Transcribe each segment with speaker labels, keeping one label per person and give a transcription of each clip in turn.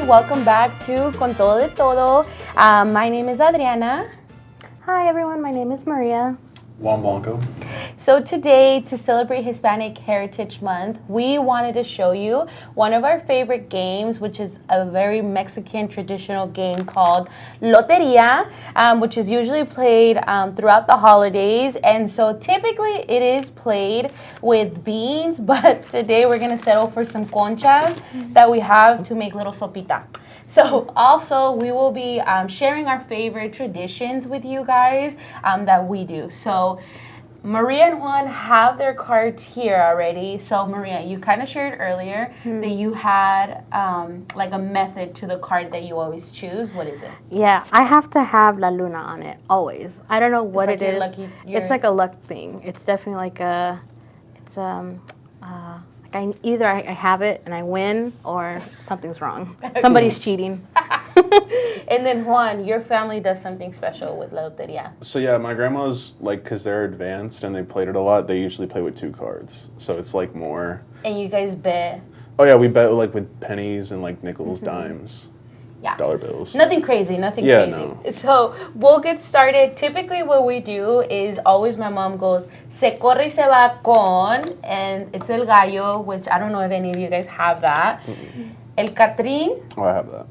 Speaker 1: welcome back to Con Todo de Todo. My name is Adriana.
Speaker 2: Hi everyone, my name is Maria.
Speaker 3: Juan Blanco.
Speaker 1: So today, to celebrate Hispanic Heritage Month, we wanted to show you one of our favorite games, which is a very Mexican traditional game called Loteria, which is usually played throughout the holidays. And so typically it is played with beans, but today we're going to settle for some conchas that we have to make little sopita. So also, we will be sharing our favorite traditions with you guys that we do. So Maria and Juan have their cards here already. So Maria, you kind of shared earlier that you had like a method to the card that you always choose. What is it?
Speaker 2: Yeah, I have to have La Luna on it, always. I don't know what
Speaker 1: like
Speaker 2: it is. It's like a luck thing. It's definitely like either I have it and I win or something's wrong. Somebody's cheating.
Speaker 1: And then Juan, your family does something special with La Loteria.
Speaker 3: So yeah, my grandma's like, because they're advanced and they played it a lot, they usually play with 2 cards. So it's like more.
Speaker 1: And you guys bet.
Speaker 3: Oh yeah, we bet like with pennies and like nickels, dimes.
Speaker 1: Yeah.
Speaker 3: Dollar bills.
Speaker 1: Nothing crazy, nothing
Speaker 3: Yeah,
Speaker 1: crazy.
Speaker 3: no.
Speaker 1: So we'll get started. Typically what we do is always my mom goes, se corre y se va con, and it's el gallo, which I don't know if any of you guys have that. El catrín.
Speaker 3: Oh, I have that.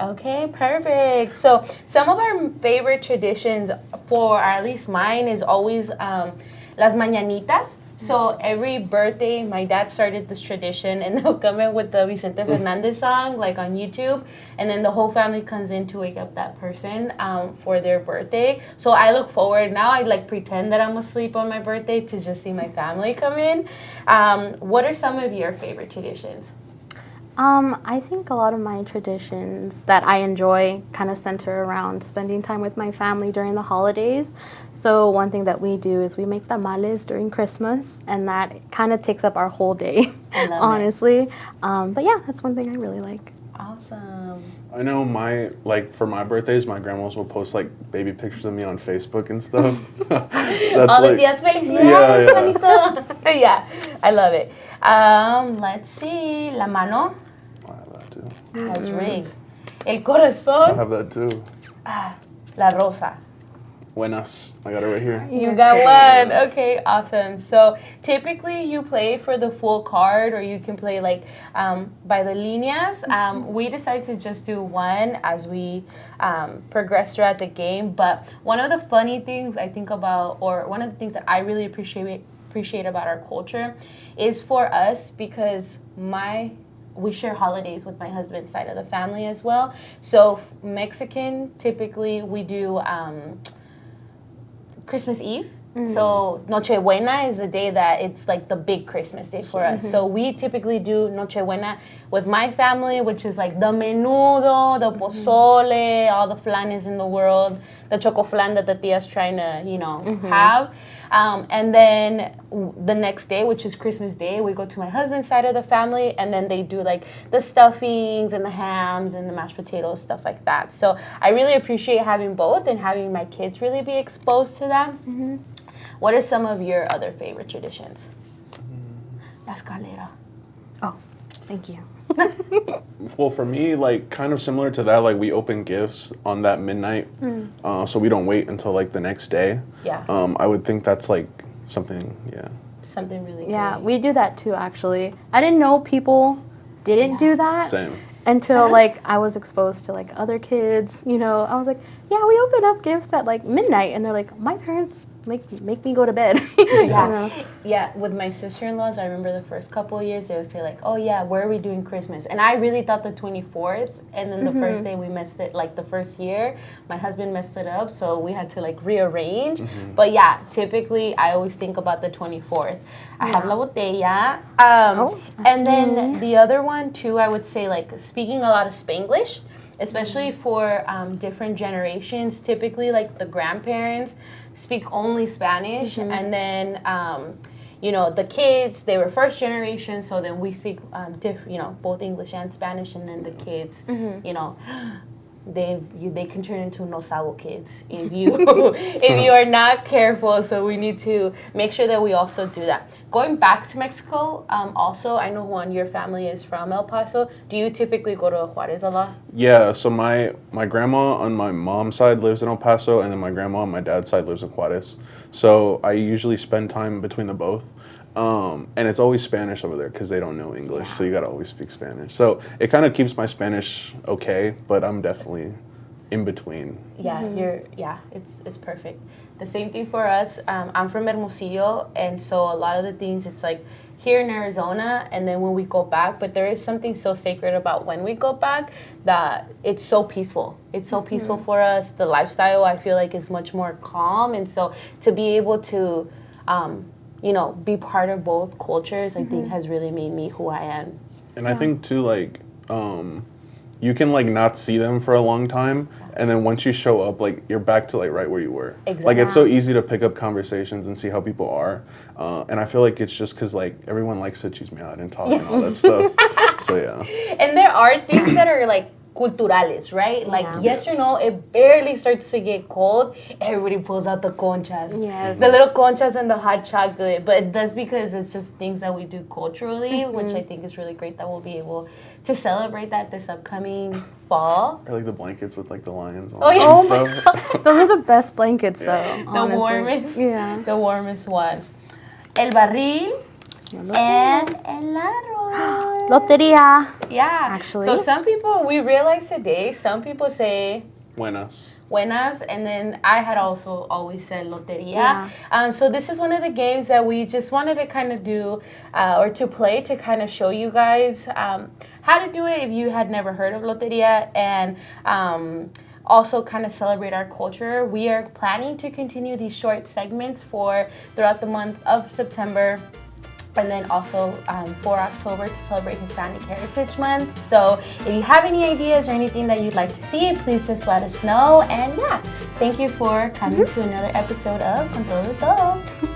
Speaker 1: Okay, perfect. So some of our favorite traditions for, or at least mine, is always las mañanitas. So every birthday, my dad started this tradition, and they'll come in with the Vicente Fernandez song, like on YouTube, and then the whole family comes in to wake up that person for their birthday. So I look forward now. I like pretend that I'm asleep on my birthday to just see my family come in. What are some of your favorite traditions?
Speaker 2: I think a lot of my traditions that I enjoy kind of center around spending time with my family during the holidays. So one thing that we do is we make tamales during Christmas, and that kind of takes up our whole day,
Speaker 1: I love
Speaker 2: honestly. But yeah, that's one thing I really like.
Speaker 1: Awesome.
Speaker 3: I know for my birthdays, my grandmas will post like baby pictures of me on Facebook and stuff. That's
Speaker 1: All the
Speaker 3: like,
Speaker 1: días felicidades,
Speaker 3: yeah.
Speaker 1: Juanito. Yeah, I love it. Let's see. La mano
Speaker 3: I have that too.
Speaker 1: has ring. El
Speaker 3: I
Speaker 1: corazón,
Speaker 3: have that too.
Speaker 1: la rosa.
Speaker 3: Buenas. I got it right here.
Speaker 1: You got one. Okay, awesome. So typically you play for the full card, or you can play like by the líneas. We decide to just do one as we progress throughout the game. But one of the funny things I think about, or one of the things that I really appreciate about our culture, is for us, because we share holidays with my husband's side of the family as well. So Mexican, typically we do Christmas Eve. So Nochebuena is the day that it's like the big Christmas day for us. So we typically do Nochebuena with my family, which is like the menudo, the pozole, all the flanes in the world, the choco flan that the tia's trying to, have. And then the next day, which is Christmas Day, we go to my husband's side of the family, and then they do like the stuffings and the hams and the mashed potatoes, stuff like that. So I really appreciate having both and having my kids really be exposed to them. What are some of your other favorite traditions? La escalera.
Speaker 2: Oh, thank you.
Speaker 3: Well, for me, like kind of similar to that, like we open gifts on that midnight, so we don't wait until like the next day.
Speaker 1: Yeah.
Speaker 3: I would think that's like something, yeah.
Speaker 1: Something really
Speaker 2: Yeah,
Speaker 1: great.
Speaker 2: we do that too, actually. I didn't know people didn't do that.
Speaker 3: Same.
Speaker 2: Until like I was exposed to like other kids, I was like, yeah, we open up gifts at like midnight, and they're like, my parents make me go to bed.
Speaker 1: Yeah, with my sister-in-laws, I remember the first couple of years, they would say like, oh yeah, where are we doing Christmas? And I really thought the 24th, and then the first day we messed it, like the first year, my husband messed it up, so we had to like rearrange. But yeah, typically I always think about the 24th. I have La Botella. And then the other one too, I would say like speaking a lot of Spanglish, especially for different generations. Typically like the grandparents speak only Spanish, and then the kids, they were first generation, so then we speak both English and Spanish, and then the kids they can turn into no sabo kids if you if you are not careful. So we need to make sure that we also do that. Going back to Mexico, also I know Juan, your family is from El Paso. Do you typically go to Juarez a lot?
Speaker 3: Yeah, so my grandma on my mom's side lives in El Paso, and then my grandma on my dad's side lives in Juarez. So I usually spend time between the both. And it's always Spanish over there because they don't know English, so you gotta always speak Spanish. So it kind of keeps my Spanish okay, but I'm definitely in between.
Speaker 1: Yeah, it's perfect. The same thing for us. I'm from Hermosillo, and so a lot of the things it's like here in Arizona, and then when we go back, but there is something so sacred about when we go back that it's so peaceful. It's so peaceful for us. The lifestyle I feel like is much more calm, and so to be able to be part of both cultures, I think has really made me who I am.
Speaker 3: And I think too, like, you can like not see them for a long time, and then once you show up, like you're back to like right where you were.
Speaker 1: Exactly.
Speaker 3: Like it's so easy to pick up conversations and see how people are, and I feel like it's just because like everyone likes to cheese me out and talk and all that stuff. So yeah.
Speaker 1: And there are things that are like culturales, right? Like, yes or no, it barely starts to get cold, everybody pulls out the conchas.
Speaker 2: Yes.
Speaker 1: The little conchas and the hot chocolate. But that's because it's just things that we do culturally, which I think is really great that we'll be able to celebrate that this upcoming fall.
Speaker 3: Or like the blankets with like the lions on
Speaker 1: Oh, yeah.
Speaker 2: Oh
Speaker 3: and
Speaker 2: my
Speaker 3: stuff.
Speaker 2: God. Those are the best blankets, though.
Speaker 1: The warmest.
Speaker 2: Yeah.
Speaker 1: The warmest ones. El barril and el arroz.
Speaker 2: Loteria.
Speaker 1: Yeah.
Speaker 2: Actually.
Speaker 1: So some people, we realized today, some people say
Speaker 3: Buenas.
Speaker 1: buenas, and then I had also always said loteria. So this is one of the games that we just wanted to kind of do or to play to kind of show you guys how to do it if you had never heard of loteria, and also kind of celebrate our culture. We are planning to continue these short segments throughout the month of September, and then also for October to celebrate Hispanic Heritage Month. So if you have any ideas or anything that you'd like to see, please just let us know. And yeah, thank you for coming to another episode of Con Todo y Todo.